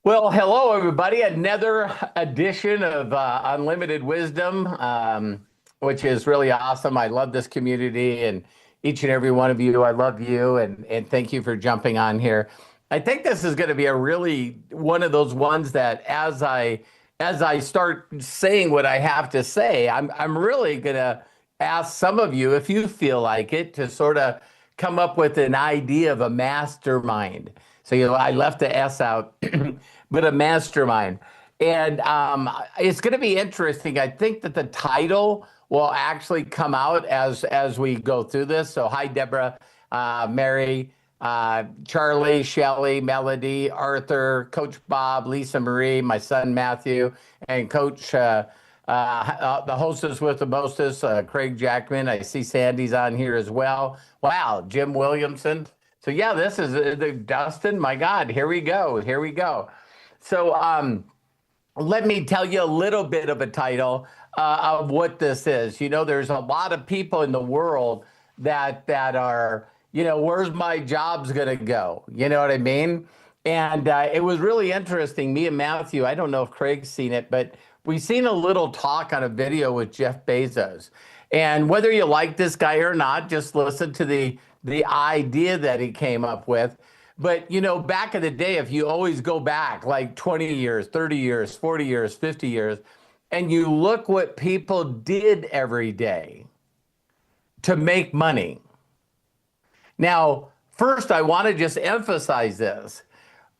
Well, hello, everybody. Another edition of Unlimited Wisdom, which is really awesome. I love this community and each and every one of you. I love you and thank you for jumping on here. I think this is going to be a really one of those ones that as I start saying what I have to say, I'm really going to ask some of you, if you feel like it, to sort of come up with an idea of a mastermind. So, I left the S out, but a mastermind. And it's going to be interesting. I think that the title will actually come out as we go through this. So, hi, Deborah, Mary, Charlie, Shelley, Melody, Arthur, Coach Bob, Lisa Marie, my son Matthew, and Coach, the hostess with the mostest, Craig Jackman. I see Sandy's on here as well. Wow, Jim Williamson. So yeah, this is Dustin. My God, here we go. Here we go. So let me tell you a little bit of a title of what this is. There's a lot of people in the world that are, where's my jobs gonna go? You know what I mean? And it was really interesting. Me and Matthew, I don't know if Craig's seen it, but we've seen a little talk on a video with Jeff Bezos. And whether you like this guy or not, just listen to the idea that he came up with. But, back in the day, if you always go back like 20 years, 30 years, 40 years, 50 years, and you look what people did every day to make money. Now, first, I want to just emphasize this.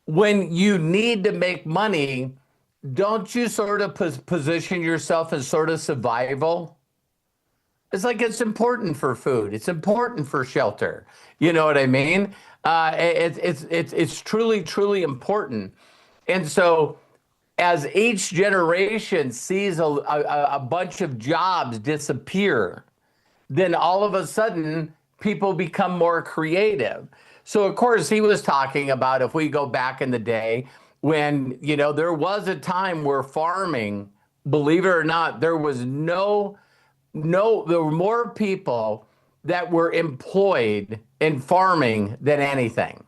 When you need to make money, don't you sort of position yourself as sort of survival? It's like it's important for food. It's important for shelter. You know what I mean? It's truly, truly important. And so as each generation sees a bunch of jobs disappear, then all of a sudden people become more creative. So of course he was talking about, if we go back in the day when, there was a time where farming, believe it or not, there was there were more people that were employed in farming than anything.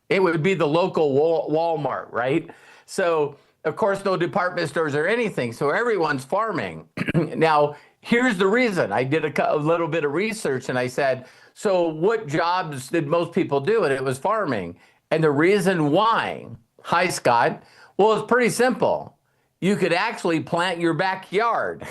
It would be the local Walmart, right? So, of course, no department stores or anything. So everyone's farming. Now, here's the reason. I did a little bit of research and I said, so what jobs did most people do? And it was farming. And the reason why, hi, Scott, well, it's pretty simple. You could actually plant your backyard.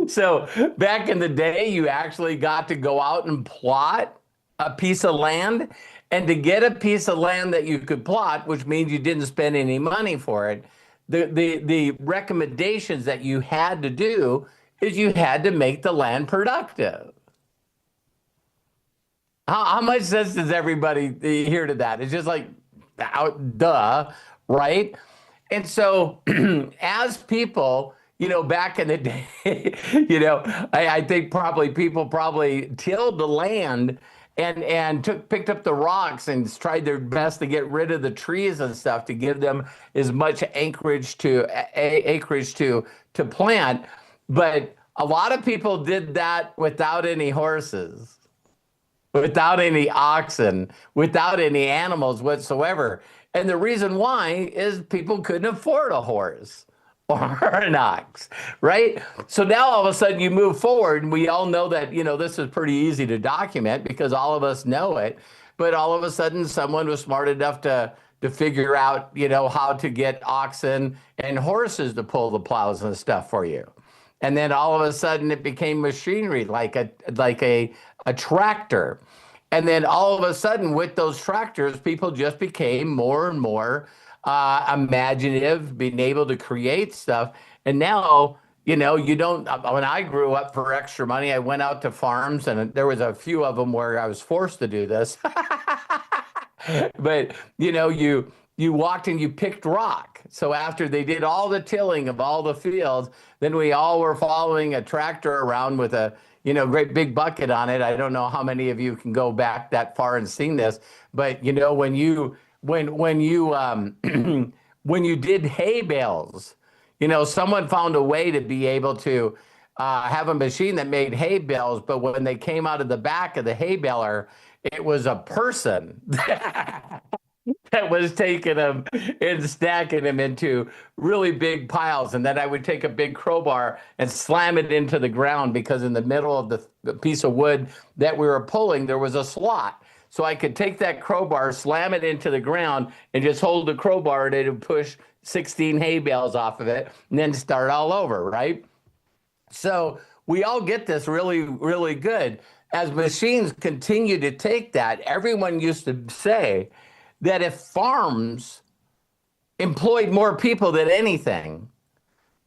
So back in the day, you actually got to go out and plot a piece of land. And to get a piece of land that you could plot, which means you didn't spend any money for it, the recommendations that you had to do is you had to make the land productive. How much sense does everybody hear to that? It's just like, duh, right? And so as people, back in the day, I think probably people tilled the land and picked up the rocks and tried their best to get rid of the trees and stuff to give them as much acreage to plant. But a lot of people did that without any horses, without any oxen, without any animals whatsoever. And the reason why is people couldn't afford a horse or an ox, right? So now all of a sudden you move forward, and we all know that, this is pretty easy to document because all of us know it. But all of a sudden someone was smart enough to figure out, how to get oxen and horses to pull the plows and stuff for you. And then all of a sudden it became machinery like a tractor. And then all of a sudden with those tractors, people just became more and more imaginative, being able to create stuff. And now, you don't, when I grew up for extra money, I went out to farms and there was a few of them where I was forced to do this. But, you walked and you picked rock. So after they did all the tilling of all the fields, then we all were following a tractor around with a, great big bucket on it. I don't know how many of you can go back that far and seen this, but when you when you when you did hay bales, someone found a way to be able to have a machine that made hay bales, but when they came out of the back of the hay baler, it was a person that that was taking them and stacking them into really big piles. And then I would take a big crowbar and slam it into the ground because in the middle of the piece of wood that we were pulling, there was a slot. So I could take that crowbar, slam it into the ground, and just hold the crowbar and it would push 16 hay bales off of it and then start all over, right? So we all get this really, really good. As machines continue to take that, everyone used to say that if farms employed more people than anything,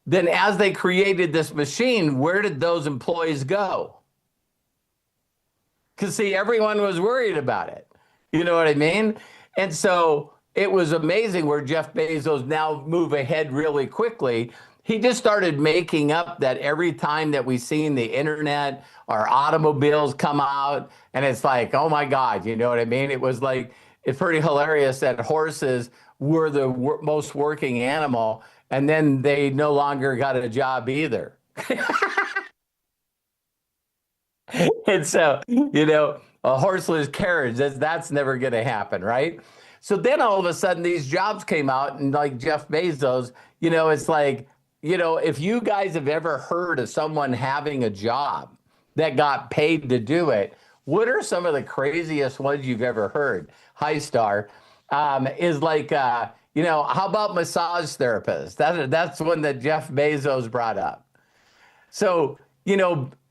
then as they created this machine, where did those employees go? Because see, everyone was worried about it. You know what I mean? And so it was amazing where Jeff Bezos now move ahead really quickly. He just started making up that every time that we seen the internet or automobiles come out, and it's like, oh my God, you know what I mean? It was like, it's pretty hilarious that horses were the most working animal, and then they no longer got a job either. And so, a horseless carriage, that's never going to happen, right? So then all of a sudden these jobs came out, and like Jeff Bezos, it's like, if you guys have ever heard of someone having a job that got paid to do it, what are some of the craziest ones you've ever heard? Hi, Star. Is like, how about massage therapists? That's one that Jeff Bezos brought up. So,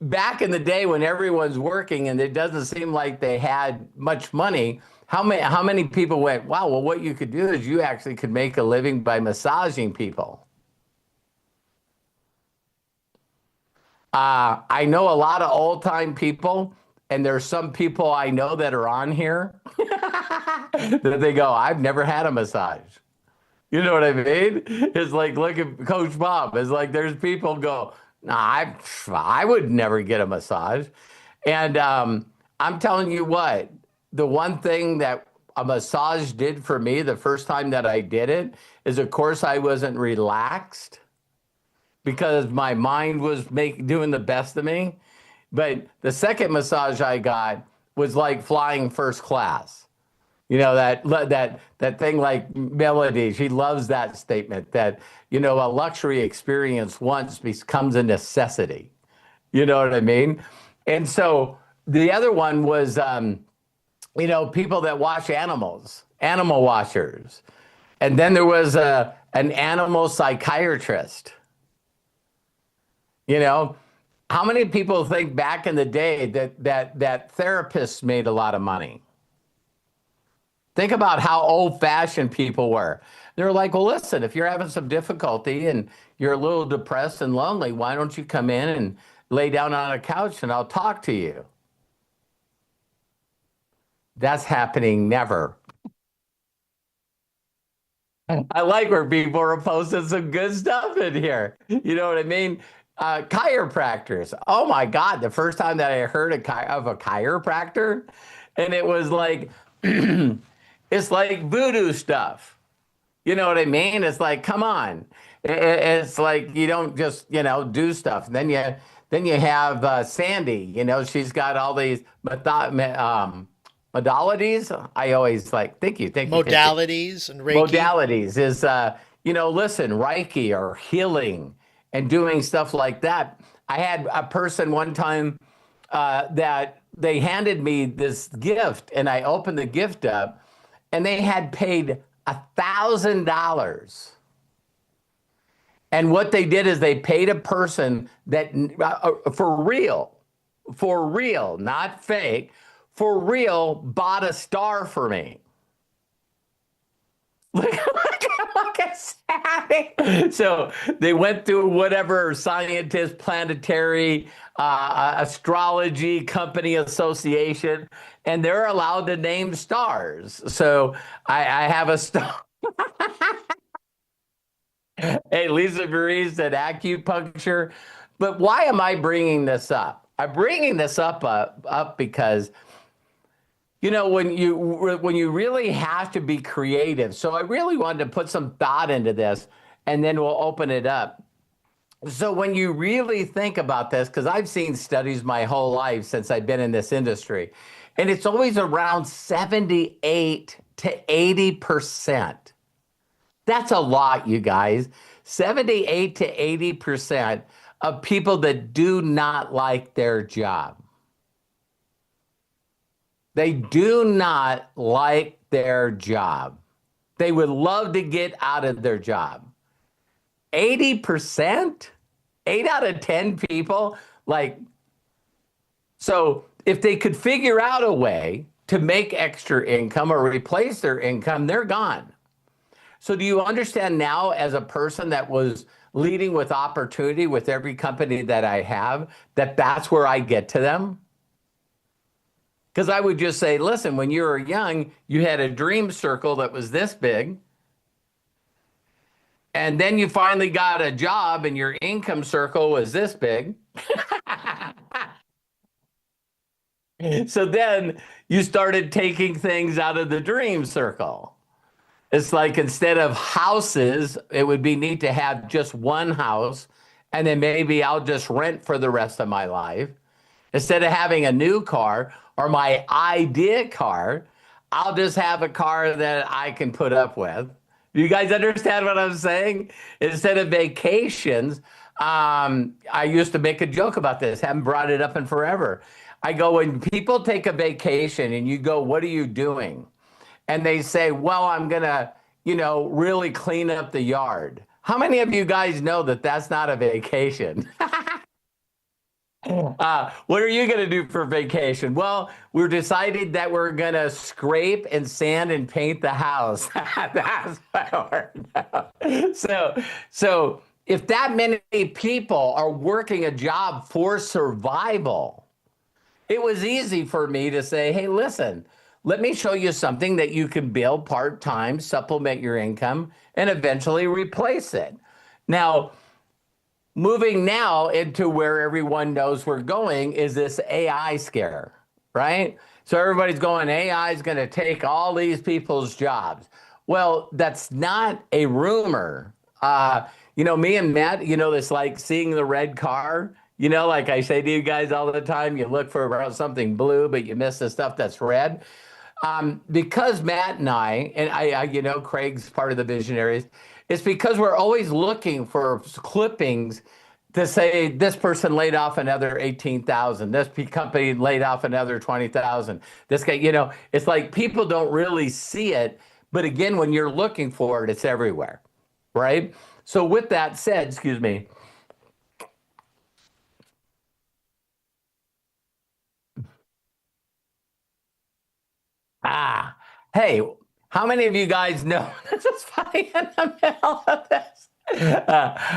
back in the day when everyone's working and it doesn't seem like they had much money, how many people went, wow, well, what you could do is you actually could make a living by massaging people. I know a lot of old time people, and there's some people I know that are on here that they go, I've never had a massage. You know what I mean? It's like, look at Coach Bob. It's like there's people go, nah, I would never get a massage. And I'm telling you what, the one thing that a massage did for me the first time that I did it is, of course, I wasn't relaxed because my mind was doing the best of me. But the second massage I got was like flying first class. That thing like Melody, she loves that statement that, a luxury experience once becomes a necessity. You know what I mean? And so the other one was, people that wash animals, animal washers. And then there was an animal psychiatrist. How many people think back in the day that therapists made a lot of money? Think about how old-fashioned people were. They're like, well, listen, if you're having some difficulty and you're a little depressed and lonely, why don't you come in and lay down on a couch and I'll talk to you? That's happening never. I like where people are posting some good stuff in here. You know what I mean? Chiropractors. Oh my God, the first time that I heard of a chiropractor, and it was like, it's like voodoo stuff. You know what I mean? It's like, come on. It's like you don't just, do stuff. And then you have Sandy, she's got all these modalities. I always like, thank you. Modalities and Reiki. Modalities is, listen, Reiki or healing and doing stuff like that. I had a person one time that they handed me this gift, and I opened the gift up, and they had paid $1,000. And what they did is they paid a person that for real, not fake, for real, bought a star for me. Look at Sandy. So they went through whatever scientist, planetary, astrology company association, and they're allowed to name stars. So I have a star. Hey, Lisa Marie said acupuncture. But why am I bringing this up? I'm bringing this up because when you really have to be creative. So I really wanted to put some thought into this, and then we'll open it up. So when you really think about this, because I've seen studies my whole life since I've been in this industry, And it's always around 78 to 80%. That's a lot, you guys. 78 to 80% of people that do not like their job. They do not like their job. They would love to get out of their job. 80%? 8 out of 10 people? Like, so if they could figure out a way to make extra income or replace their income, they're gone. So do you understand now, as a person that was leading with opportunity with every company that I have, that that's where I get to them? Because I would just say, listen, when you were young, you had a dream circle that was this big. And then you finally got a job and your income circle was this big. So then you started taking things out of the dream circle. It's like, instead of houses, it would be neat to have just one house, and then maybe I'll just rent for the rest of my life. Instead of having a new car or my idea car, I'll just have a car that I can put up with. Do you guys understand what I'm saying? Instead of vacations, I used to make a joke about this, haven't brought it up in forever. I go, when people take a vacation and you go, what are you doing? And they say, well, I'm going to, really clean up the yard. How many of you guys know that that's not a vacation? What are you going to do for vacation? Well, we're decided that we're going to scrape and sand and paint the house. That's what we're so if that many people are working a job for survival, it was easy for me to say, hey, listen, let me show you something that you can build part-time, supplement your income, and eventually replace it. Now, moving now into where everyone knows we're going is this AI scare, right? So everybody's going, AI is going to take all these people's jobs. Well, that's not a rumor. Me and Matt, it's like seeing the red car. Like I say to you guys all the time, you look for something blue, but you miss the stuff that's red. Because Matt and I, Craig's part of the visionaries, it's because we're always looking for clippings to say this person laid off another 18,000, this company laid off another 20,000. This guy, it's like people don't really see it. But again, when you're looking for it, it's everywhere, right? So with that said, excuse me. Hey, how many of you guys know? This is funny in the middle of this.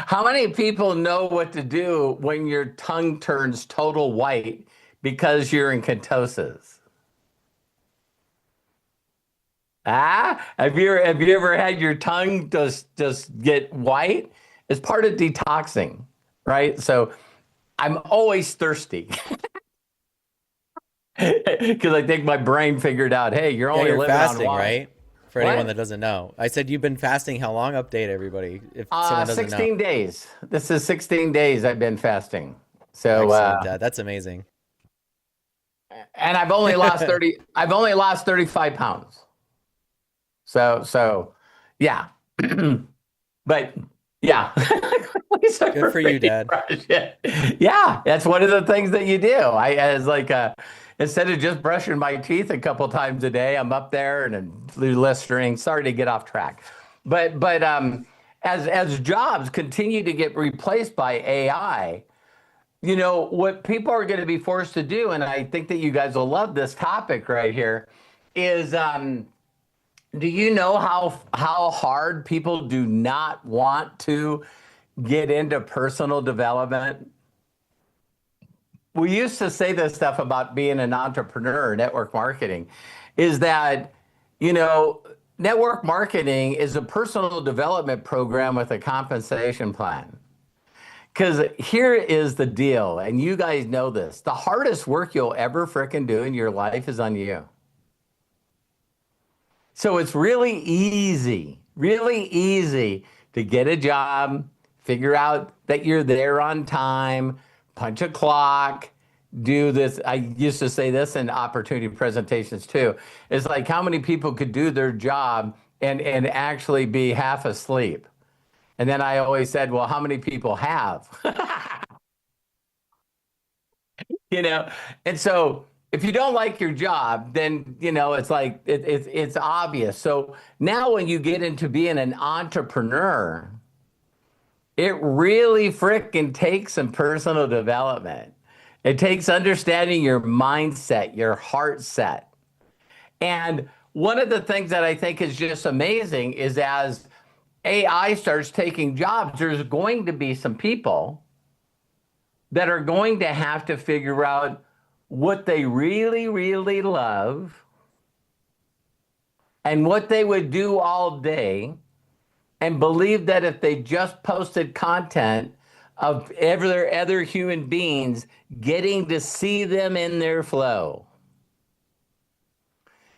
How many people know what to do when your tongue turns total white because you're in ketosis? Have you ever had your tongue just get white? It's part of detoxing, right? So I'm always thirsty. Because I think my brain figured out, hey, you're only living fasting, on water. right? For What? anyone that doesn't know, I said you've been fasting how long? Update everybody if someone doesn't 16 know. days. This is 16 days I've been fasting. So, Excellent, Dad. That's amazing. and I've only lost 30, I've only lost 35 pounds. So yeah. But yeah. Good for you, Dad. Yeah, that's one of the things that you do. As like, instead of just brushing my teeth a couple times a day, I'm up there and do listening. Sorry to get off track, but as jobs continue to get replaced by AI, what people are going to be forced to do, and I think that you guys will love this topic right here, is do you know how hard people do not want to get into personal development? We used to say this stuff about being an entrepreneur, network marketing, is that, network marketing is a personal development program with a compensation plan. Because here is the deal, and you guys know this, the hardest work you'll ever frickin' do in your life is on you. So it's really easy to get a job, figure out that you're there on time, punch a clock, do this. I used to say this in opportunity presentations too. It's like how many people could do their job and actually be half asleep. And then I always said, well, how many people have? you know and so if you don't like your job, then it's like it's obvious. So now when you get into being an entrepreneur, it really frickin' takes some personal development. It takes understanding your mindset, your heart set. And one of the things that I think is just amazing is as AI starts taking jobs, there's going to be some people that are going to have to figure out what they really, really love and what they would do all day, and believe that if they just posted content of other human beings getting to see them in their flow.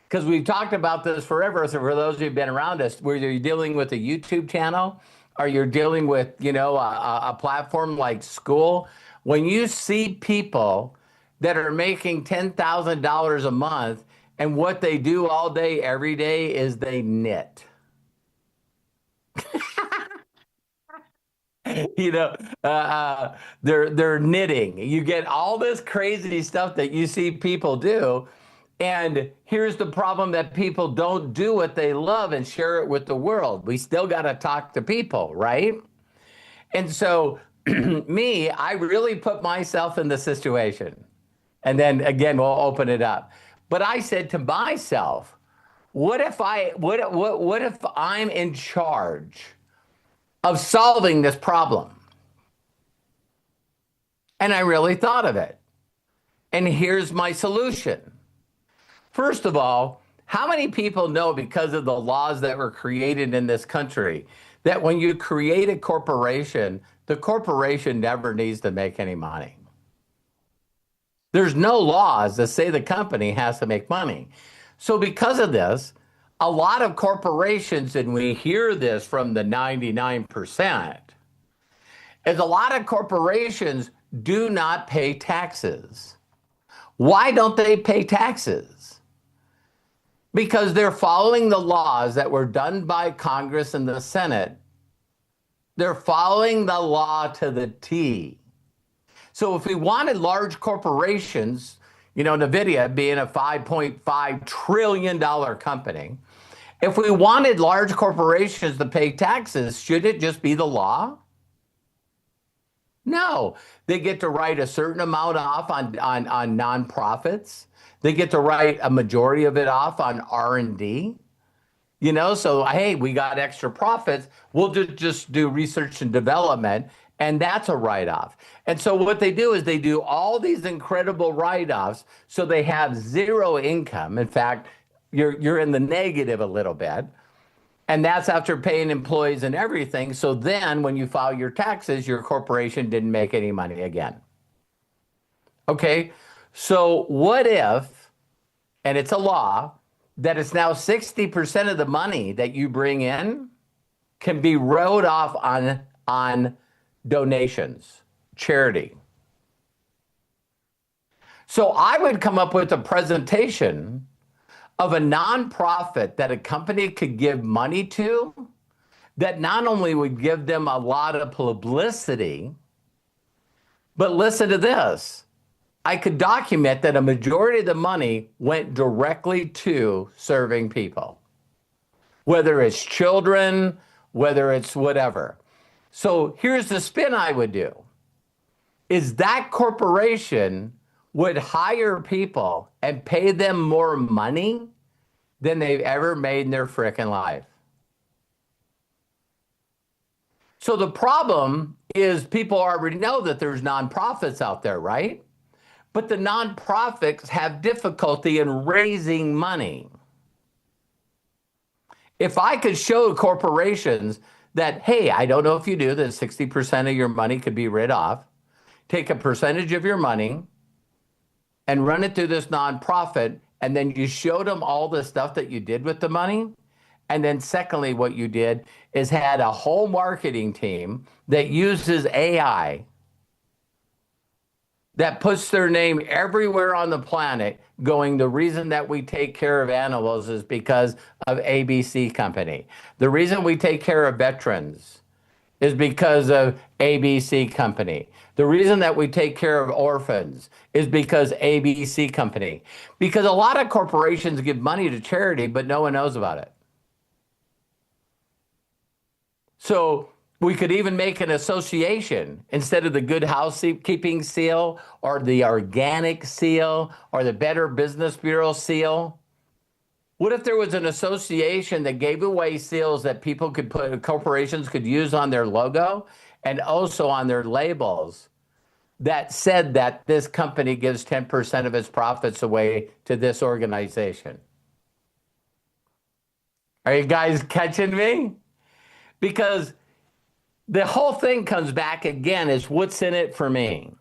Because we've talked about this forever. So for those who've been around us, whether you're dealing with a YouTube channel or you're dealing with, a platform like school, when you see people that are making $10,000 a month and what they do all day, every day is they knit. you know, they're knitting. You get all this crazy stuff that you see people do. And here's the problem, that people don't do what they love and share it with the world. We still got to talk to people, right? And so I really put myself in the situation. And then again, we'll open it up. But I said to myself, what if I'm in charge of solving this problem? And I really thought of it. And here's my solution. First of all, how many people know, because of the laws that were created in this country, that when you create a corporation, the corporation never needs to make any money? There's no laws that say the company has to make money. So because of this, a lot of corporations, and we hear this from the 99%, is a lot of corporations do not pay taxes. Why don't they pay taxes? Because they're following the laws that were done by Congress and the Senate. They're following the law to the T. So if we wanted large corporations, NVIDIA being a $5.5 trillion company, if we wanted large corporations to pay taxes, should it just be the law? No, they get to write a certain amount off on nonprofits. They get to write a majority of it off on R&D. So hey, we got extra profits. We'll just do research and development, and that's a write-off. And so what they do is they do all these incredible write-offs, so they have zero income. In fact, you're in the negative a little bit. And that's after paying employees and everything. So then when you file your taxes, your corporation didn't make any money again. Okay, so what if, and it's a law, that it's now 60% of the money that you bring in can be wrote off on donations, charity. So I would come up with a presentation of a nonprofit that a company could give money to, that not only would give them a lot of publicity, but listen to this. I could document that a majority of the money went directly to serving people, whether it's children, whether it's whatever. So here's the spin I would do, is that corporation would hire people and pay them more money than they've ever made in their frickin' life. So the problem is people already know that there's nonprofits out there, right? But the nonprofits have difficulty in raising money. If I could show corporations that, hey, I don't know if you do, that 60% of your money could be written off, take a percentage of your money and run it through this nonprofit, and then you showed them all the stuff that you did with the money. And then secondly, what you did is had a whole marketing team that uses AI that puts their name everywhere on the planet going, the reason that we take care of animals is because of ABC Company. The reason we take care of veterans is because of ABC Company. The reason that we take care of orphans is because ABC Company. Because a lot of corporations give money to charity, but no one knows about it. So we could even make an association instead of the Good Housekeeping seal or the Organic seal or the Better Business Bureau seal. What if there was an association that gave away seals that people could put, corporations could use on their logo and also on their labels that said that this company gives 10% of its profits away to this organization? Are you guys catching me? Because the whole thing comes back again is what's in it for me?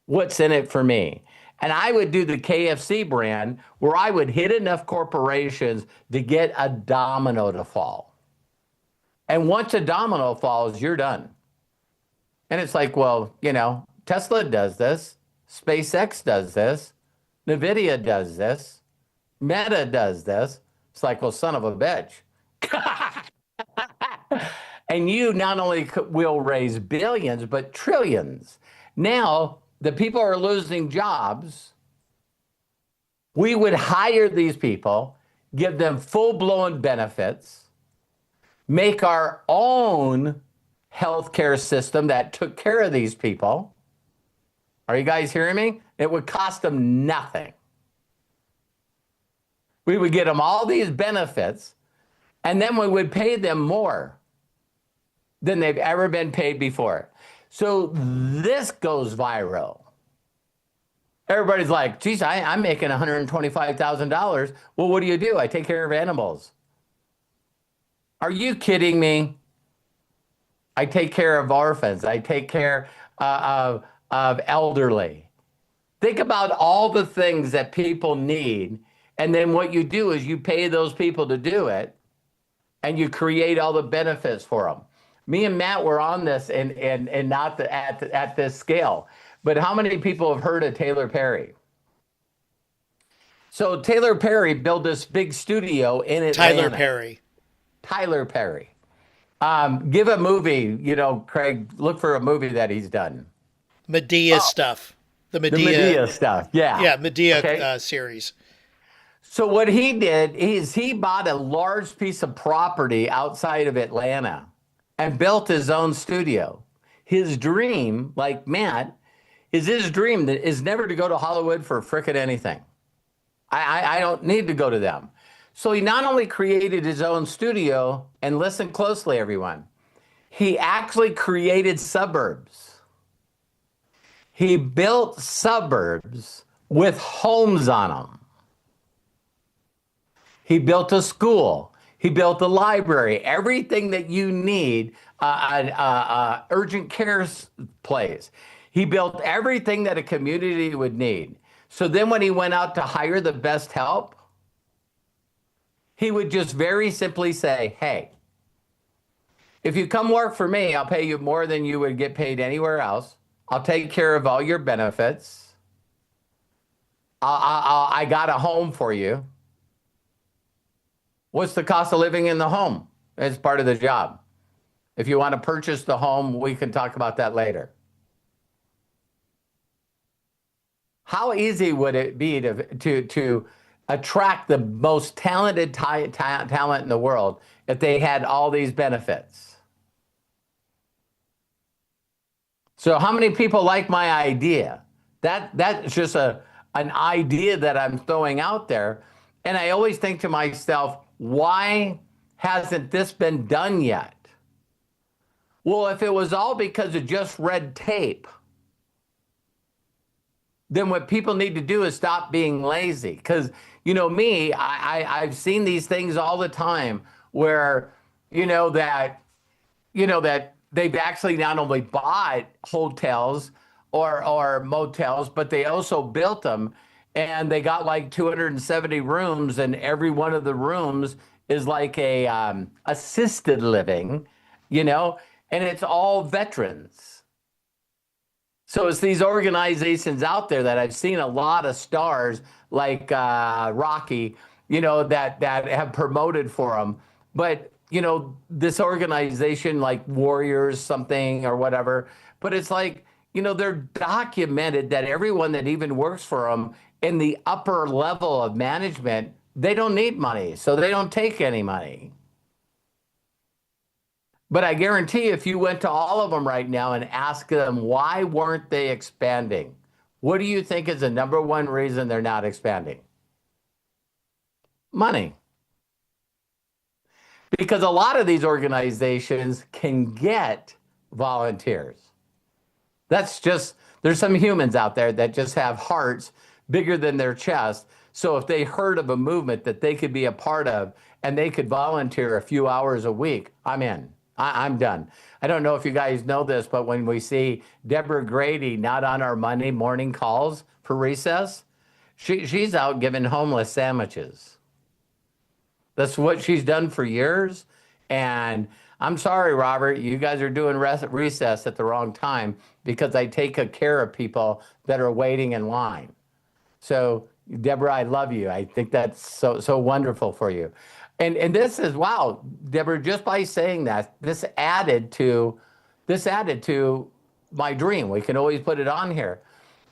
What's in it for me? And I would do the KFC brand where I would hit enough corporations to get a domino to fall. And once a domino falls, you're done. And it's like, well, you know, Tesla does this, SpaceX does this, NVIDIA does this, Meta does this. It's like, well, son of a bitch. And you not only will raise billions, but trillions. Now, the people are losing jobs. We would hire these people, give them full-blown benefits, make our own healthcare system that took care of these people. Are you guys hearing me? It would cost them nothing. We would get them all these benefits, and then we would pay them more than they've ever been paid before. So this goes viral. Everybody's like, geez, I'm making $125,000. Well, what do? I take care of animals. Are you kidding me? I take care of orphans. I take care of elderly. Think about all the things that people need. And then what you do is you pay those people to do it, and you create all the benefits for them. Me and Matt were on this and not at this scale. But how many people have heard of Taylor Perry? So Taylor Perry built this big studio in Atlanta. Tyler Perry. Give a movie, you know, Craig, look for a movie that he's done. Medea stuff. The Medea stuff, yeah. Yeah, Medea series. So what he did is he bought a large piece of property outside of Atlanta and built his own studio. His dream, like Matt, is his dream that is never to go to Hollywood for frickin' anything. I don't need to go to them. So he not only created his own studio, and listen closely, everyone, he actually created suburbs. He built suburbs with homes on them. He built a school. He built a library, everything that you need, urgent care place. He built everything that a community would need. So then when he went out to hire the best help, he would just very simply say, hey, if you come work for me, I'll pay you more than you would get paid anywhere else. I'll take care of all your benefits. I got a home for you. What's the cost of living in the home? It's part of the job. If you want to purchase the home, we can talk about that later. How easy would it be to attract the most talented talent in the world if they had all these benefits? So how many people like my idea? That's just an idea that I'm throwing out there. And I always think to myself, why hasn't this been done yet? Well, if it was all because of just red tape, then what people need to do is stop being lazy. Because, you know, me, I've seen these things all the time where, that they've actually not only bought hotels or motels, but they also built them. And they got like 270 rooms, and every one of the rooms is like a assisted living, and it's all veterans. So it's these organizations out there that I've seen a lot of stars like Rocky, that have promoted for them. But this organization like Warriors something or whatever. But it's like they're documented that everyone that even works for them in the upper level of management, they don't need money, so they don't take any money. But I guarantee if you went to all of them right now and asked them why weren't they expanding, what do you think is the number one reason they're not expanding? Money. Because a lot of these organizations can get volunteers. There's some humans out there that just have hearts bigger than their chest. So if they heard of a movement that they could be a part of and they could volunteer a few hours a week, I'm in. I'm done. I don't know if you guys know this, but when we see Deborah Grady not on our Monday morning calls for recess, she's out giving homeless sandwiches. That's what she's done for years. And I'm sorry, Robert, you guys are doing recess at the wrong time because I take care of people that are waiting in line. So, Deborah, I love you. I think that's so wonderful for you. And this is, wow, Deborah, just by saying that, this added to my dream. We can always put it on here.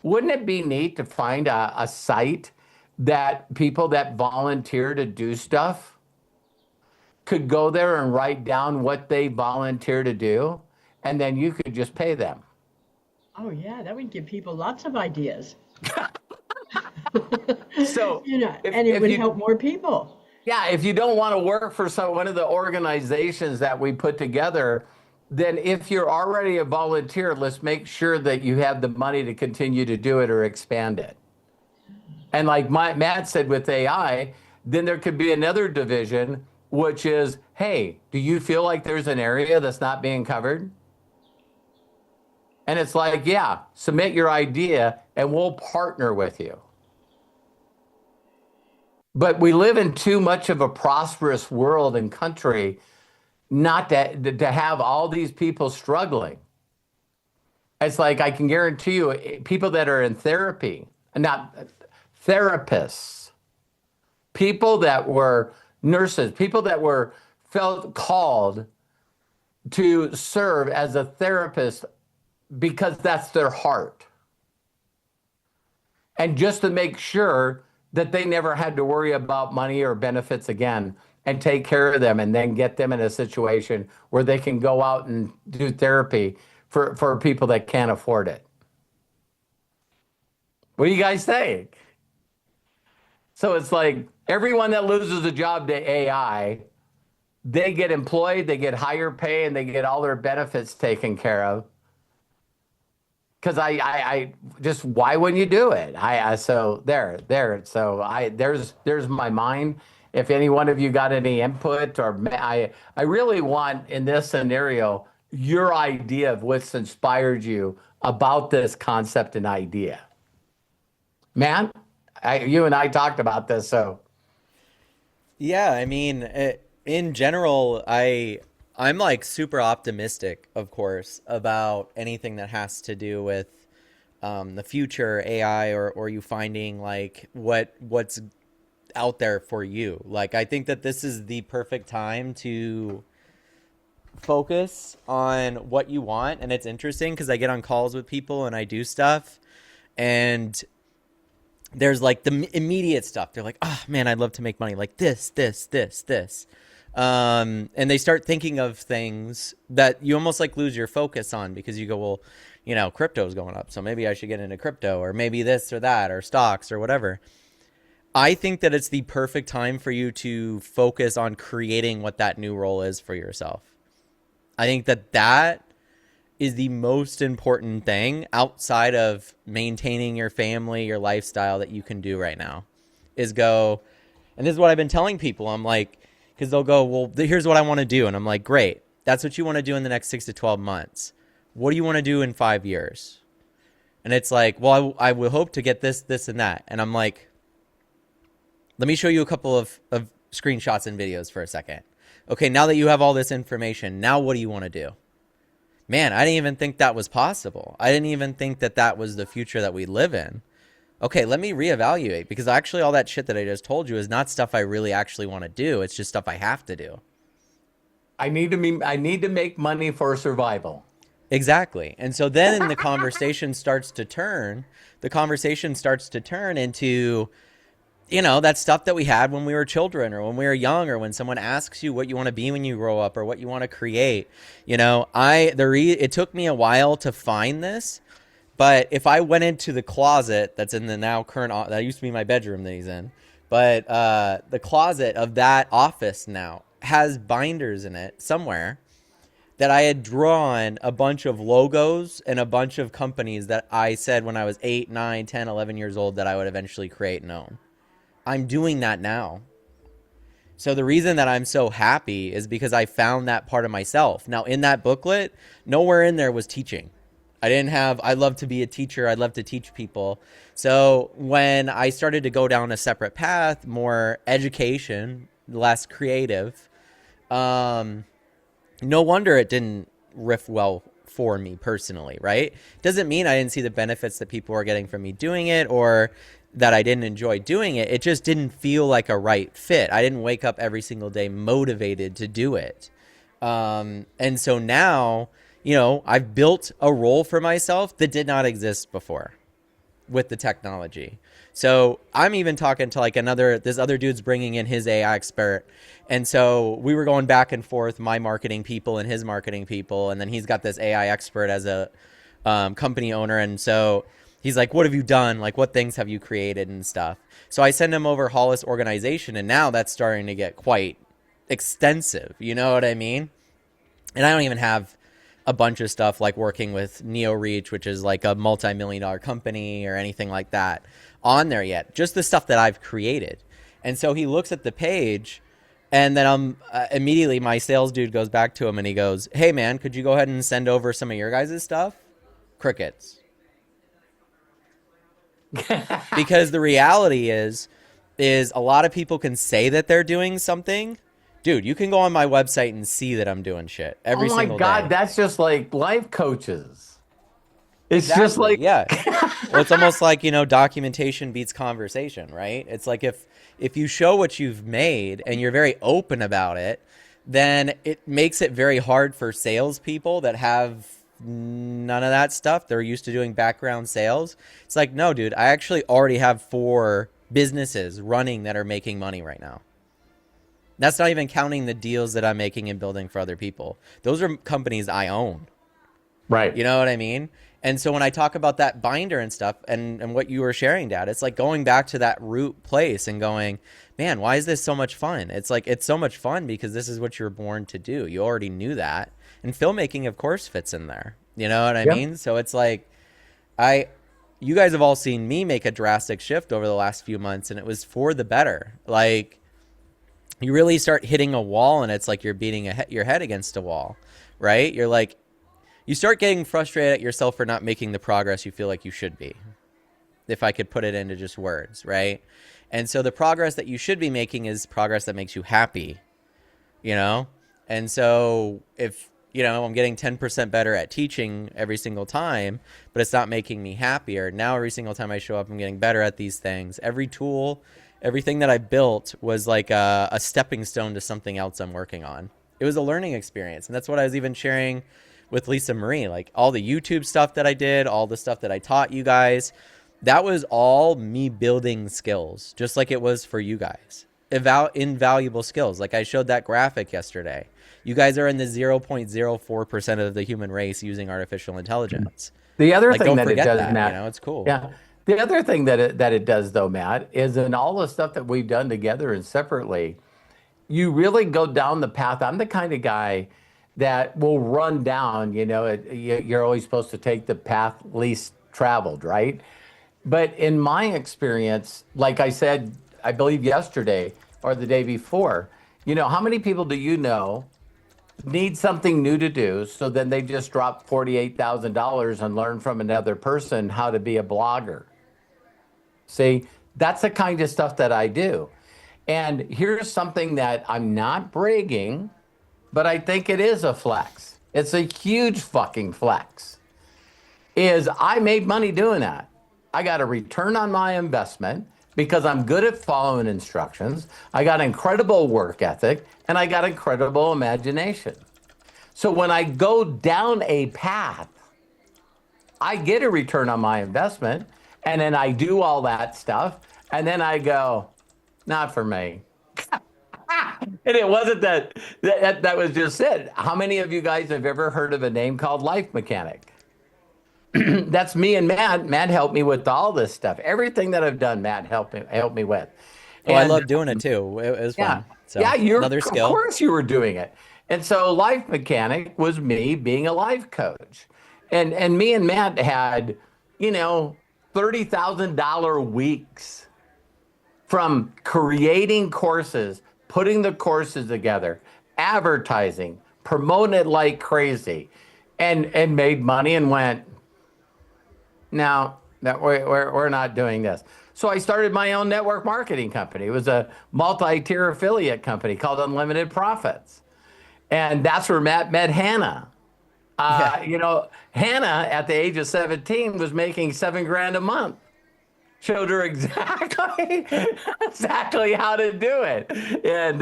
Wouldn't it be neat to find a site that people that volunteer to do stuff could go there and write down what they volunteer to do, and then you could just pay them? Oh, yeah, that would give people lots of ideas. So, and it would help more people. Yeah, if you don't want to work for one of the organizations that we put together, then if you're already a volunteer, let's make sure that you have the money to continue to do it or expand it. And like Matt said with AI, then there could be another division, which is, hey, do you feel like there's an area that's not being covered? And it's like, yeah, submit your idea and we'll partner with you. But we live in too much of a prosperous world and country not to have all these people struggling. It's like, I can guarantee you, people that are in therapy, not therapists, people that were nurses, people that felt called to serve as a therapist because that's their heart. And just to make sure that they never had to worry about money or benefits again, and take care of them and then get them in a situation where they can go out and do therapy for people that can't afford it. What do you guys think? So it's like everyone that loses a job to AI, they get employed, they get higher pay, and they get all their benefits taken care of. Because I just, why wouldn't you do it? So there's my mind. If any one of you got any input, or I really want in this scenario your idea of what's inspired you about this concept and idea. Man, you and I talked about this, so. Yeah, I mean, in general, I'm like super optimistic, of course, about anything that has to do with the future AI or you finding like what's out there for you. Like, I think that this is the perfect time to focus on what you want. And it's interesting because I get on calls with people and I do stuff, and there's like the immediate stuff. They're like, oh man, I'd love to make money like this. And they start thinking of things that you almost like lose your focus on because you go, well, crypto's going up, so maybe I should get into crypto, or maybe this or that, or stocks or whatever. I think that it's the perfect time for you to focus on creating what that new role is for yourself. I think that is the most important thing outside of maintaining your family, your lifestyle, that you can do right now, is go, and this is what I've been telling people. I'm like, because they'll go, well, here's what I want to do. And I'm like, great. That's what you want to do in the next 6 to 12 months. What do you want to do in 5 years? And it's like, well, I will hope to get this, this, and that. And I'm like, let me show you a couple of screenshots and videos for a second. Okay, now that you have all this information, now what do you want to do? Man, I didn't even think that was possible. I didn't even think that that was the future that we live in. Okay, let me reevaluate, because actually all that shit that I just told you is not stuff I really actually want to do. It's just stuff I have to do. I need to make money for survival. Exactly. And so then the conversation starts to turn. The conversation starts to turn into, that stuff that we had when we were children, or when we were young, or when someone asks you what you want to be when you grow up, or what you want to create. It took me a while to find this, but if I went into the closet that's in the now current, that used to be my bedroom that he's in, but the closet of that office now has binders in it somewhere that I had drawn a bunch of logos and a bunch of companies that I said when I was 8, 9, 10, 11 years old that I would eventually create and own. I'm doing that now. So the reason that I'm so happy is because I found that part of myself. Now, in that booklet, nowhere in there was teaching. I love to be a teacher. I love to teach people. So when I started to go down a separate path, more education, less creative, no wonder it didn't riff well for me personally, right? Doesn't mean I didn't see the benefits that people were getting from me doing it, or that I didn't enjoy doing it. It just didn't feel like a right fit. I didn't wake up every single day motivated to do it. And so now, I've built a role for myself that did not exist before with the technology. So I'm even talking to this other dude's bringing in his AI expert. And so we were going back and forth, my marketing people and his marketing people. And then he's got this AI expert as a company owner. And so he's like, what have you done? Like, what things have you created and stuff? So I send him over Hollis organization. And now that's starting to get quite extensive. You know what I mean? And I don't even have a bunch of stuff like working with NeoReach, which is like a multi-million-dollar company, or anything like that on there yet. Just the stuff that I've created. And so he looks at the page, and then immediately my sales dude goes back to him and he goes, hey man, could you go ahead and send over some of your guys' stuff? Crickets. Because the reality is a lot of people can say that they're doing something. Dude, you can go on my website and see that I'm doing shit every single day. Oh my God, that's just like life coaches. It's exactly. Just like... Yeah. Well, it's almost like, documentation beats conversation, right? It's like if you show what you've made and you're very open about it, then it makes it very hard for salespeople that have none of that stuff. They're used to doing background sales. It's like, no, dude, I actually already have 4 businesses running that are making money right now. That's not even counting the deals that I'm making and building for other people. Those are companies I own. Right. You know what I mean? And so when I talk about that binder and stuff and what you were sharing, Dad, it's like going back to that root place and going, man, why is this so much fun? It's like, it's so much fun because this is what you're born to do. You already knew that. And filmmaking, of course, fits in there. You know what I mean? So it's like, you guys have all seen me make a drastic shift over the last few months, and it was for the better. Like, you really start hitting a wall, and it's like you're beating your head against a wall, right? You're like, you start getting frustrated at yourself for not making the progress you feel like you should be, if I could put it into just words, right? And so the progress that you should be making is progress that makes you happy, And so if, I'm getting 10% better at teaching every single time, but it's not making me happier. Now every single time I show up, I'm getting better at these things. Every tool, everything that I built was like a stepping stone to something else I'm working on. It was a learning experience. And that's what I was even sharing with Lisa Marie, like all the YouTube stuff that I did, all the stuff that I taught you guys, that was all me building skills, just like it was for you guys. Invaluable skills. Like I showed that graphic yesterday. You guys are in the 0.04% of the human race using artificial intelligence. The other thing that it does, Matt, it's cool. Yeah. The other thing that it does, though, Matt, is in all the stuff that we've done together and separately, you really go down the path. I'm the kind of guy that will run down, you're always supposed to take the path least traveled, right? But in my experience, like I said, I believe yesterday or the day before, how many people do you know need something new to do, so then they just drop $48,000 and learn from another person how to be a blogger? See, that's the kind of stuff that I do. And here's something that I'm not bragging, but I think it is a flex. It's a huge fucking flex. Is I made money doing that. I got a return on my investment because I'm good at following instructions. I got incredible work ethic and I got incredible imagination. So when I go down a path, I get a return on my investment and then I do all that stuff. And then I go, not for me. And it wasn't that was just it. How many of you guys have ever heard of a name called Life Mechanic? That's me and Matt. Matt helped me with all this stuff. Everything that I've done, Matt helped me with. Oh, I And love doing it too. It was yeah, fun. So yeah, another of skill. course you were doing it. And so Life Mechanic was me being a life coach. And me and Matt had, you know, $30,000 weeks from creating courses, putting the courses together, advertising, promoting it like crazy, and made money and went, no, that we're not doing this. So I started my own network marketing company. It was a multi-tier affiliate company called Unlimited Profits. And that's where Matt met Hannah. Yeah. You know, Hannah at the age of 17 was making $7,000 a month. Showed her exactly how to do it. And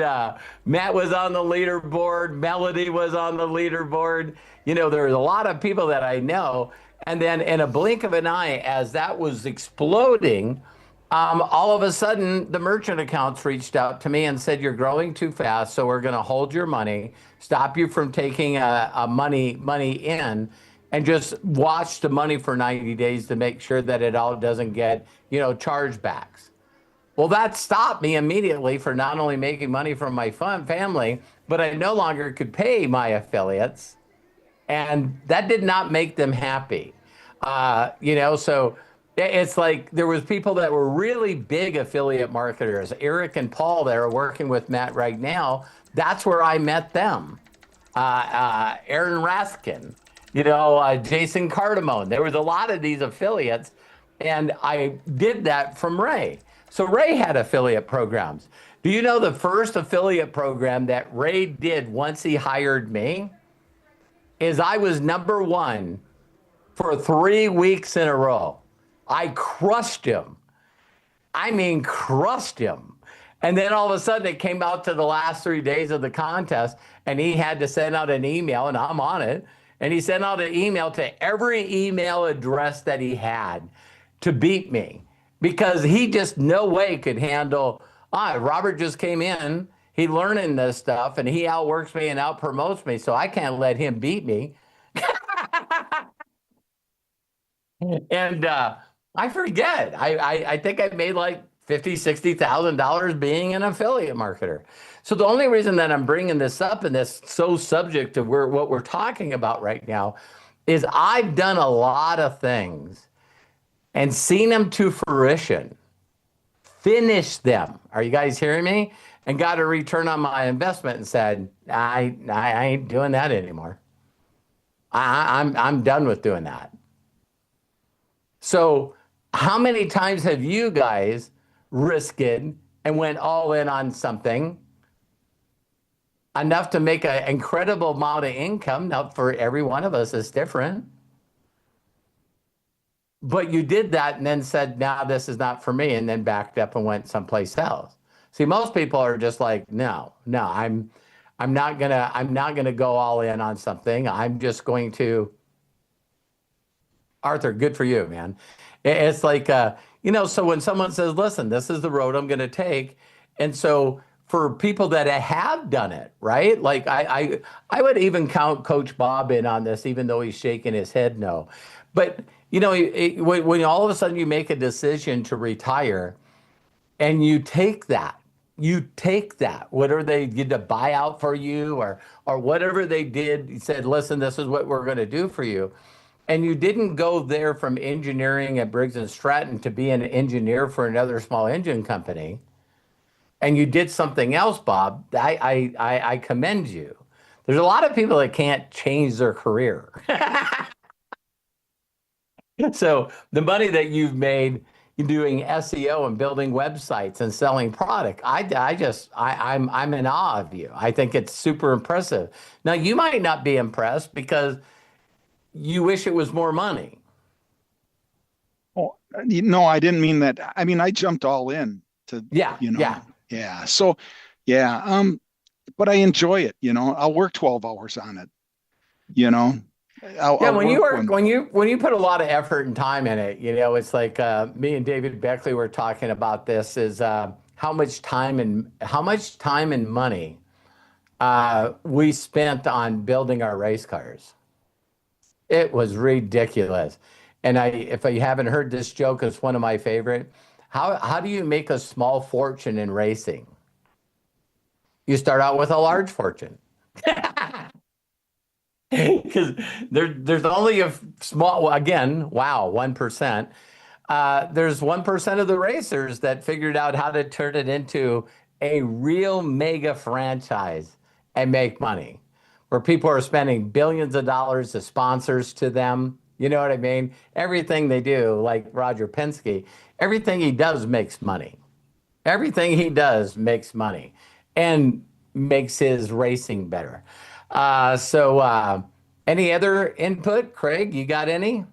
Matt was on the leaderboard. Melody was on the leaderboard. You know, there's a lot of people that I know. And then in a blink of an eye, as that was exploding, all of a sudden the merchant accounts reached out to me and said, you're growing too fast, so we're going to hold your money, stop you from taking money in, and just watch the money for 90 days to make sure that it all doesn't get, you know, chargebacks. Well, that stopped me immediately for not only making money from my family, but I no longer could pay my affiliates. And that did not make them happy. You know, so it's like there was people that were really big affiliate marketers, Eric and Paul that are working with Matt right now. That's where I met them. Aaron Raskin, you know, Jason Cardamone. There was a lot of these affiliates, and I did that from Ray. So Ray had affiliate programs. Do you know the first affiliate program that Ray did once he hired me? Is I was number one for 3 weeks in a row. I crushed him. I mean, crushed him. And then all of a sudden it came out to the last 3 days of the contest and he had to send out an email and I'm on it. And he sent out an email to every email address that he had to beat me because he just no way could handle, Robert just came in, he learning this stuff and he outworks me and out promotes me. So I can't let him beat me. And I forget. I think I made like $50,000-$60,000 being an affiliate marketer. So the only reason that I'm bringing this up and this so subject to what we're talking about right now is I've done a lot of things and seen them to fruition, finished them. Are you guys hearing me? And got a return on my investment and said, I ain't doing that anymore. I'm done with doing that. So how many times have you guys risked and went all in on something enough to make an incredible amount of income? Now, for every one of us, it's different. But you did that and then said, "Nah, this is not for me," and then backed up and went someplace else. See, most people are just like, no, I'm not gonna go all in on something. I'm just going to. Arthur, good for you, man. It's like, you know, so when someone says, listen, this is the road I'm going to take. And so for people that have done it, right? Like I would even count Coach Bob in on this, even though he's shaking his head no. But, you know, when all of a sudden you make a decision to retire and you take that, whatever they did to buy out for you or whatever they did, you said, listen, this is what we're going to do for you. And you didn't go there from engineering at Briggs and Stratton to be an engineer for another small engine company. And you did something else, Bob. I commend you. There's a lot of people that can't change their career. So the money that you've made, doing SEO and building websites and selling product. I'm in awe of you. I think it's super impressive. Now you might not be impressed because you wish it was more money. Oh, no, I didn't mean that. I mean, I jumped all in to, Yeah, you know, yeah. yeah. So, yeah. But I enjoy it. I'll work 12 hours on it. You know, Yeah, I'll when you work work, when you put a lot of effort and time in it, it's like me and David Beckley were talking about this is how much time and money we spent on building our race cars. It was ridiculous. And if you haven't heard this joke, it's one of my favorite. How do you make a small fortune in racing? You start out with a large fortune. Because there's only a small, well, again, wow, 1%. There's 1% of the racers that figured out how to turn it into a real mega franchise and make money, where people are spending billions of dollars as sponsors to them. You know what I mean? Everything they do, like Roger Penske, everything he does makes money. Everything he does makes money and makes his racing better. Any other input, Craig? You got any?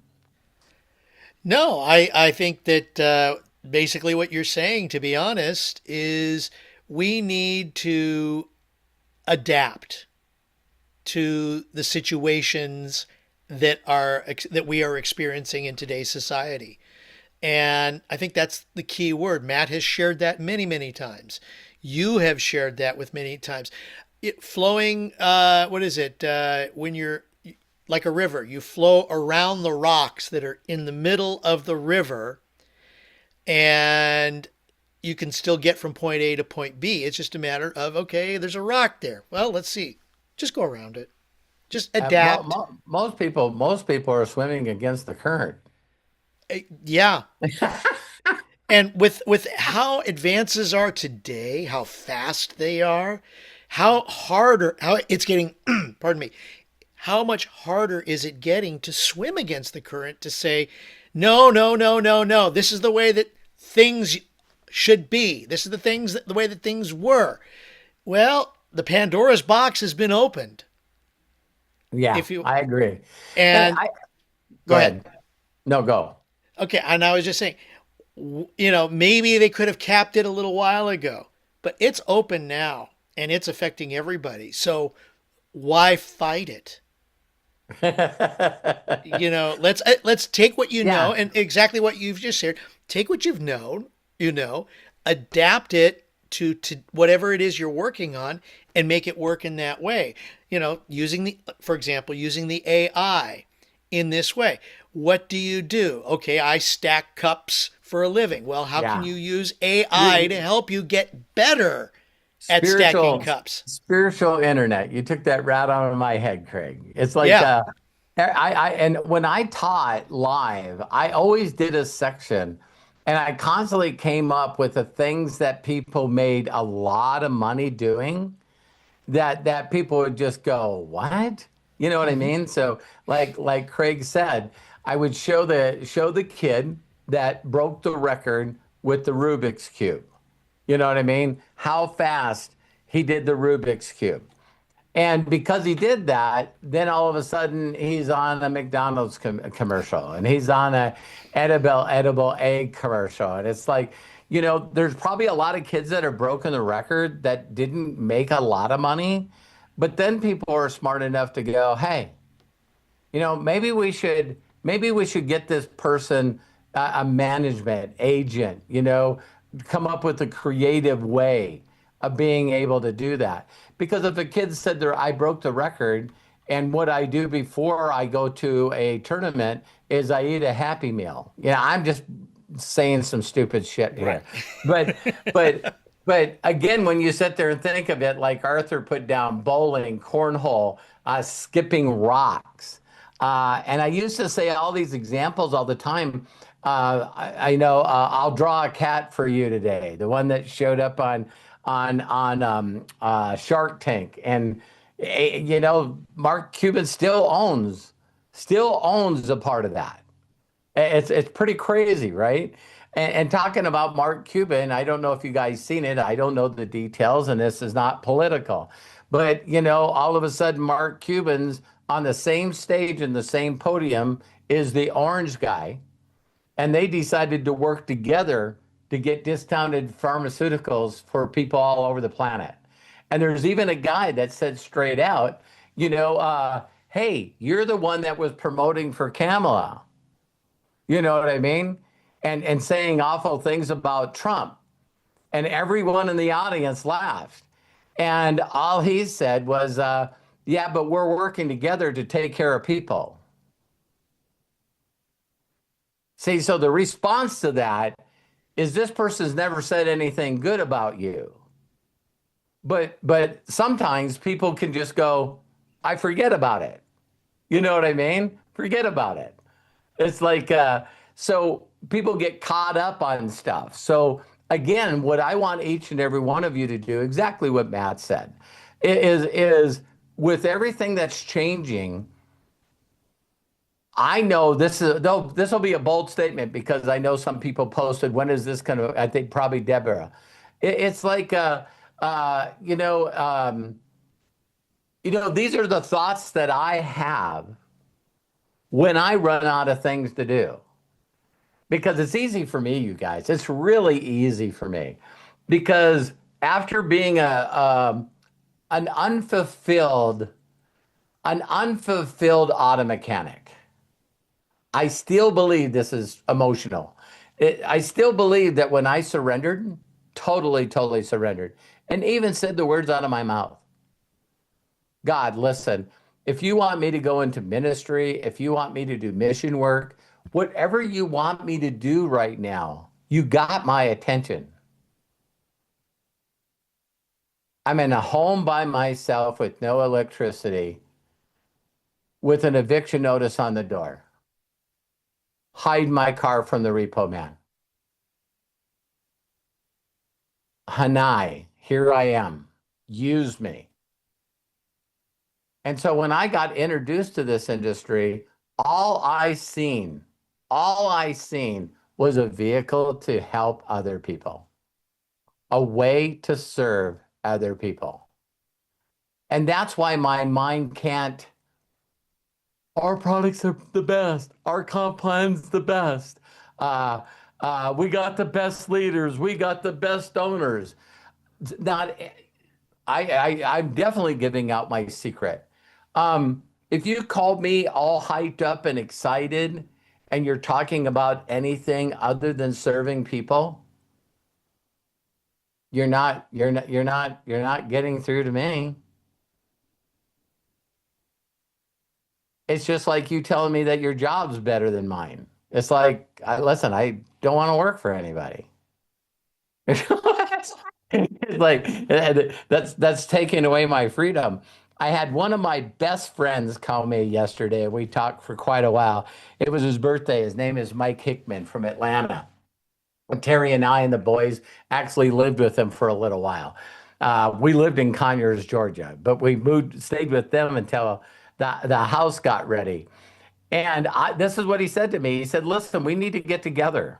No, I think that basically what you're saying, to be honest, is we need to adapt to the situations that we are experiencing in today's society. And I think that's the key word. Matt has shared that many, many times. You have shared that with many times. Flowing, what is it? When you're like a river, you flow around the rocks that are in the middle of the river, and you can still get from point A to point B. It's just a matter of, okay, there's a rock there. Well, let's see. Just go around it. Just adapt. Most people are swimming against the current. Yeah. And with how advances are today, how fast they are, how it's getting, pardon me, how much harder is it getting to swim against the current to say, no, no, no, no, no, this is the way that things should be. This is the way that things were. Well, the Pandora's box has been opened. Yeah, I agree. And go ahead. No, go. Okay, and I was just saying, maybe they could have capped it a little while ago, but it's open now and it's affecting everybody. So why fight it? Let's take what you know, and exactly what you've just shared. Take what you've known, adapt it to whatever it is you're working on, and make it work in that way. For example, using the AI in this way. What do you do? Okay, I stack cups for a living. Well, how can you use AI to help you get better at stacking cups? Spiritual internet. You took that right out of my head, Craig. It's like, and when I taught live, I always did a section, and I constantly came up with the things that people made a lot of money doing that people would just go, what? You know what I mean? So like Craig said, I would show the kid that broke the record with the Rubik's Cube. You know what I mean? How fast he did the Rubik's Cube. And because he did that, then all of a sudden he's on a McDonald's commercial, and he's on a edible egg commercial. And it's like, there's probably a lot of kids that have broken the record that didn't make a lot of money. But then people are smart enough to go, hey, maybe we should get this person a management agent, come up with a creative way of being able to do that. Because if a kid said I broke the record, and what I do before I go to a tournament is I eat a Happy Meal. I'm just saying some stupid shit here. Right. But again, when you sit there and think of it, like Arthur put down bowling, cornhole, skipping rocks. And I used to say all these examples all the time. I know I'll draw a cat for you today, the one that showed up on Shark Tank, and Mark Cuban still owns a part of that. It's pretty crazy, right? And talking about Mark Cuban, I don't know if you guys seen it. I don't know the details, and this is not political. But, all of a sudden, Mark Cuban's on the same stage and the same podium is the orange guy. And they decided to work together to get discounted pharmaceuticals for people all over the planet. And there's even a guy that said straight out, hey, you're the one that was promoting for Kamala. You know what I mean? And saying awful things about Trump. And everyone in the audience laughed. And all he said was, yeah, but we're working together to take care of people. See, so the response to that is this person's never said anything good about you. But sometimes people can just go, I forget about it. You know what I mean? Forget about it. It's like, so people get caught up on stuff. So again, what I want each and every one of you to do, exactly what Matt said, is with everything that's changing, I know this will be a bold statement because I know some people posted, when is this going to, I think probably Deborah. It's like, these are the thoughts that I have when I run out of things to do. Because it's easy for me, you guys. It's really easy for me. Because after being an unfulfilled auto mechanic, I still believe this is emotional. I still believe that when I surrendered, totally surrendered, and even said the words out of my mouth, God, listen, if you want me to go into ministry, if you want me to do mission work, whatever you want me to do right now, you got my attention. I'm in a home by myself with no electricity, with an eviction notice on the door. Hide my car from the repo man. Hanai, here I am. Use me. And so when I got introduced to this industry, all I seen was a vehicle to help other people, a way to serve other people. And that's why my mind can't, our products are the best, our comp plan's the best. We got the best leaders, we got the best owners. I'm definitely giving out my secret. If you called me all hyped up and excited and you're talking about anything other than serving people, you're not getting through to me. It's just like you telling me that your job's better than mine. It's like, listen, I don't want to work for anybody. It's like that's taking away my freedom. I had one of my best friends call me yesterday, and we talked for quite a while. It was his birthday. His name is Mike Hickman from Atlanta. And Terry and I and the boys actually lived with him for a little while. We lived in Conyers, Georgia, but we stayed with them until the house got ready. And this is what he said to me. He said, listen, we need to get together.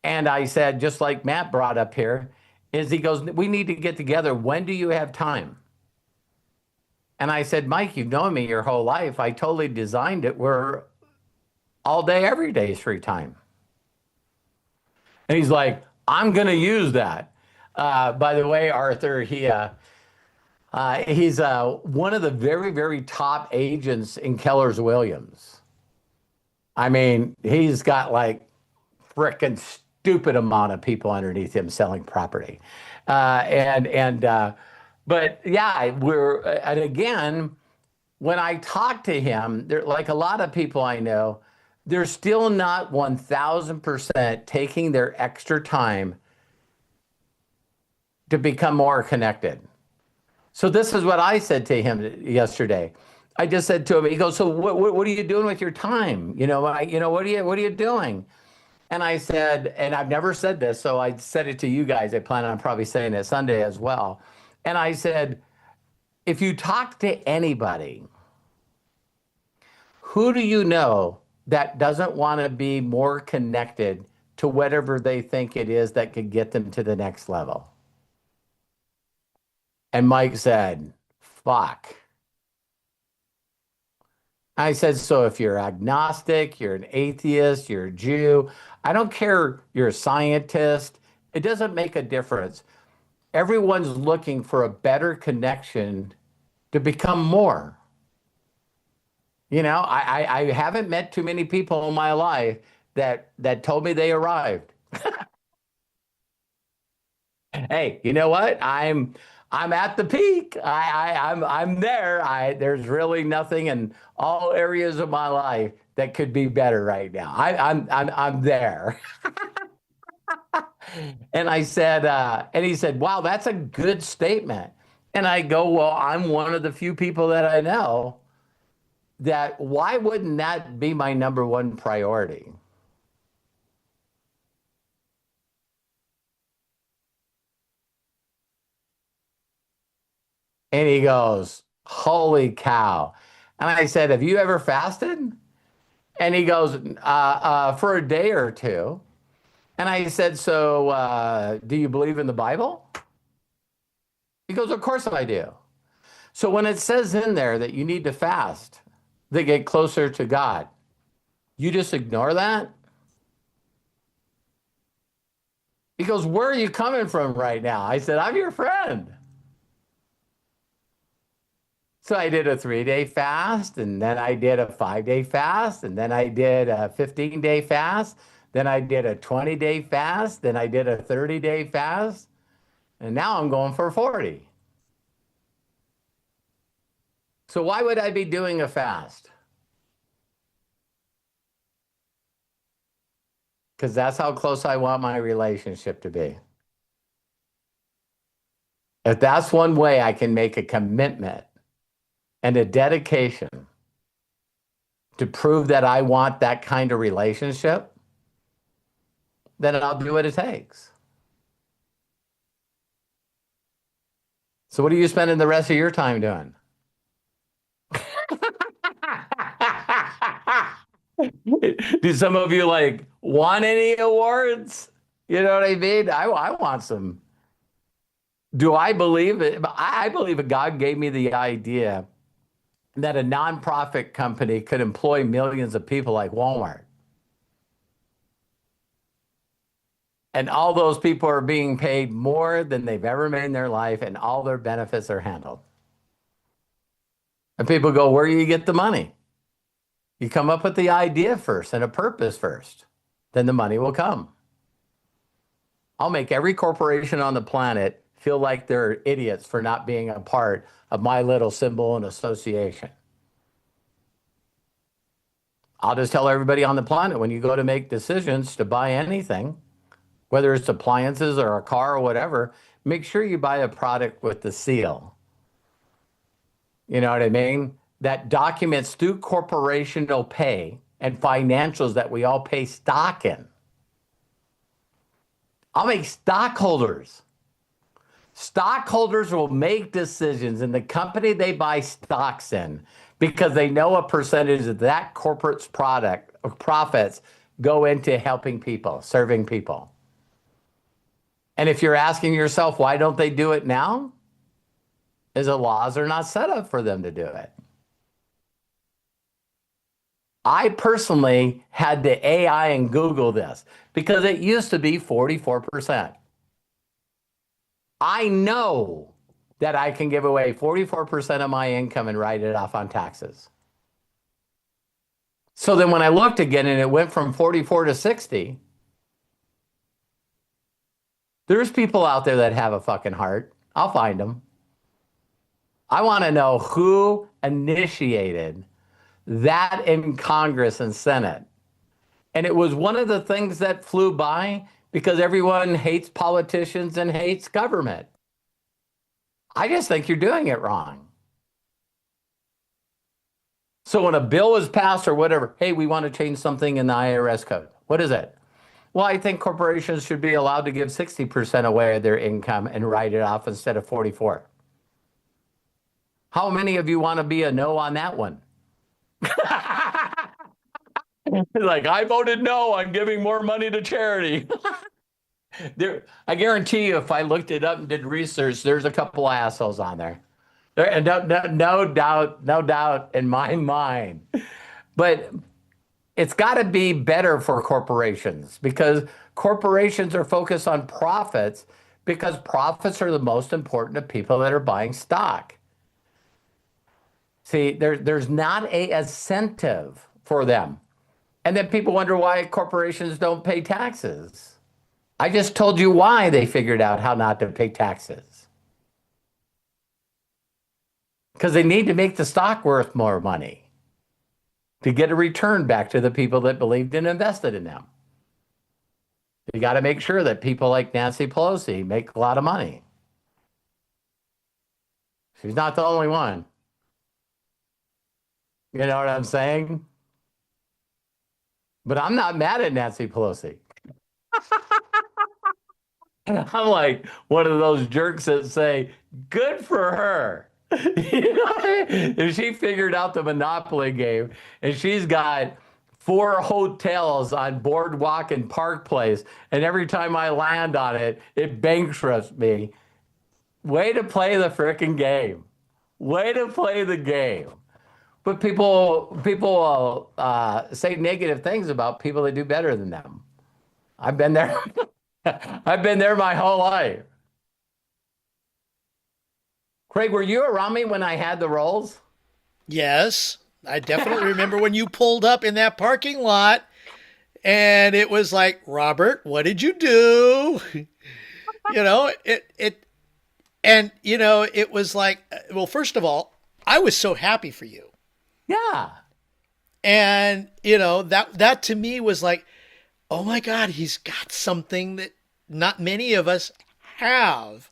And I said, just like Matt brought up here, he goes, we need to get together. When do you have time? And I said, Mike, you've known me your whole life. I totally designed it where all day, every day is free time. And he's like, I'm going to use that. By the way, Arthur, he's one of the very, very top agents in Keller Williams. I mean, he's got like frickin' stupid amount of people underneath him selling property. But yeah, and again, when I talk to him, like a lot of people I know, they're still not 1000% taking their extra time to become more connected. So this is what I said to him yesterday. I just said to him, he goes, so what are you doing with your time? What are you doing? And I said, and I've never said this, so I said it to you guys. I plan on probably saying it Sunday as well. And I said, if you talk to anybody, who do you know that doesn't want to be more connected to whatever they think it is that could get them to the next level. And Mike said, fuck. I said, so if you're agnostic, you're an atheist, you're a Jew, I don't care, you're a scientist, it doesn't make a difference. Everyone's looking for a better connection to become more. You know, I haven't met too many people in my life that told me they arrived. Hey, you know what? I'm at the peak. I'm there. There's really nothing in all areas of my life that could be better right now. I'm there. And I said, and he said, wow, that's a good statement. And I go, well, I'm one of the few people that I know that why wouldn't that be my number one priority? And he goes, holy cow. And I said, have you ever fasted? And he goes, for a day or two. And I said, so do you believe in the Bible? He goes, of course I do. So when it says in there that you need to fast to get closer to God, you just ignore that? He goes, where are you coming from right now? I said, I'm your friend. So I did a 3-day fast, and then I did a 5-day fast, and then I did a 15-day fast, then I did a 20-day fast, then I did a 30-day fast, and now I'm going for 40. So why would I be doing a fast? Because that's how close I want my relationship to be. If that's one way I can make a commitment and a dedication to prove that I want that kind of relationship, then I'll do what it takes. So what are you spending the rest of your time doing? Do some of you like want any awards? You know what I mean? I want some. Do I believe it? I believe that God gave me the idea that a nonprofit company could employ millions of people like Walmart. And all those people are being paid more than they've ever made in their life, and all their benefits are handled. And people go, where do you get the money? You come up with the idea first and a purpose first, then the money will come. I'll make every corporation on the planet feel like they're idiots for not being a part of my little symbol and association. I'll just tell everybody on the planet, when you go to make decisions to buy anything, whether it's appliances or a car or whatever, make sure you buy a product with the seal. You know what I mean? That documents through corporational pay and financials that we all pay stock in. I'll make stockholders. Stockholders will make decisions in the company they buy stocks in because they know a percentage of that corporate's product or profits go into helping people, serving people. And if you're asking yourself, why don't they do it now? Is the laws are not set up for them to do it. I personally had to AI and Google this because it used to be 44%. I know that I can give away 44% of my income and write it off on taxes. So then when I looked again and it went from 44 to 60, there's people out there that have a fucking heart. I'll find them. I want to know who initiated that in Congress and Senate. And it was one of the things that flew by because everyone hates politicians and hates government. I just think you're doing it wrong. So when a bill is passed or whatever, hey, we want to change something in the IRS code. What is it? Well, I think corporations should be allowed to give 60% away of their income and write it off instead of 44. How many of you want to be a no on that one? Like, I voted no on giving more money to charity. I guarantee you, if I looked it up and did research, there's a couple assholes on there. And no doubt in my mind. But it's got to be better for corporations because corporations are focused on profits because profits are the most important to people that are buying stock. See, there's not a incentive for them. And then people wonder why corporations don't pay taxes. I just told you why they figured out how not to pay taxes. Because they need to make the stock worth more money to get a return back to the people that believed and invested in them. You got to make sure that people like Nancy Pelosi make a lot of money. She's not the only one. You know what I'm saying? But I'm not mad at Nancy Pelosi. I'm like one of those jerks that say, good for her. You know, if she figured out the Monopoly game and she's got 4 hotels on Boardwalk and Park Place, and every time I land on it, it bankrupts me. Way to play the frickin' game. Way to play the game. But people say negative things about people that do better than them. I've been there. I've been there my whole life. Craig, were you around me when I had the rolls? Yes, I definitely remember when you pulled up in that parking lot and it was like, Robert, what did you do? You know, it was like, well, first of all, I was so happy for you. Yeah. And, you know, that to me was like, oh my God, he's got something that not many of us have.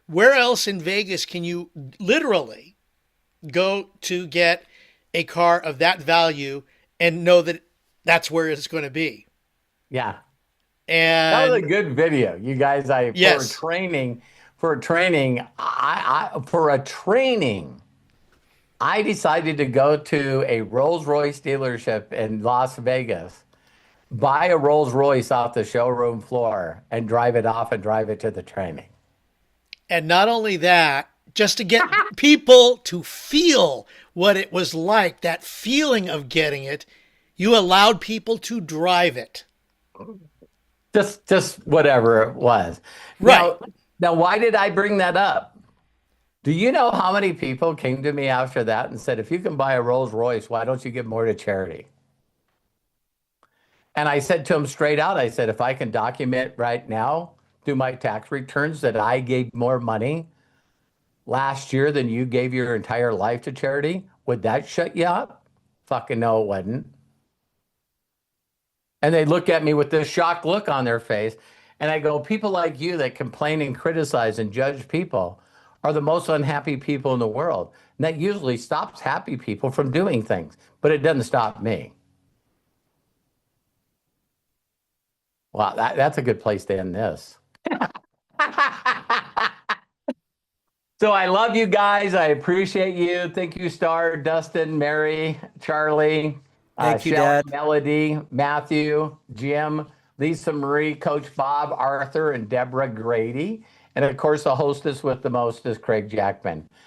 Where else in Vegas can you literally go to get a car of that value and know that that's where it's going to be? Yeah. And that was a good video. You guys, yes. for a training, I decided to go to a Rolls-Royce dealership in Las Vegas, buy a Rolls-Royce off the showroom floor and drive it off and drive it to the training. And not only that, just to get people to feel what it was like, that feeling of getting it, you allowed people to drive it. Just whatever it was. Right. Now, why did I bring that up? Do you know how many people came to me after that and said, if you can buy a Rolls Royce, why don't you give more to charity? And I said to them straight out, I said, if I can document right now through my tax returns that I gave more money last year than you gave your entire life to charity, would that shut you up? Fucking no, it wouldn't. And they look at me with this shocked look on their face. And I go, people like you that complain and criticize and judge people are the most unhappy people in the world. And that usually stops happy people from doing things, but it doesn't stop me. Wow, that's a good place to end this. So I love you guys. I appreciate you. Thank you, Star, Dustin, Mary, Charlie, Thank you, Shelley, Dad. Melody, Matthew, Jim, Lisa Marie, Coach Bob, Arthur, and Deborah Grady. And of course, the hostess with the most is Craig Jackman.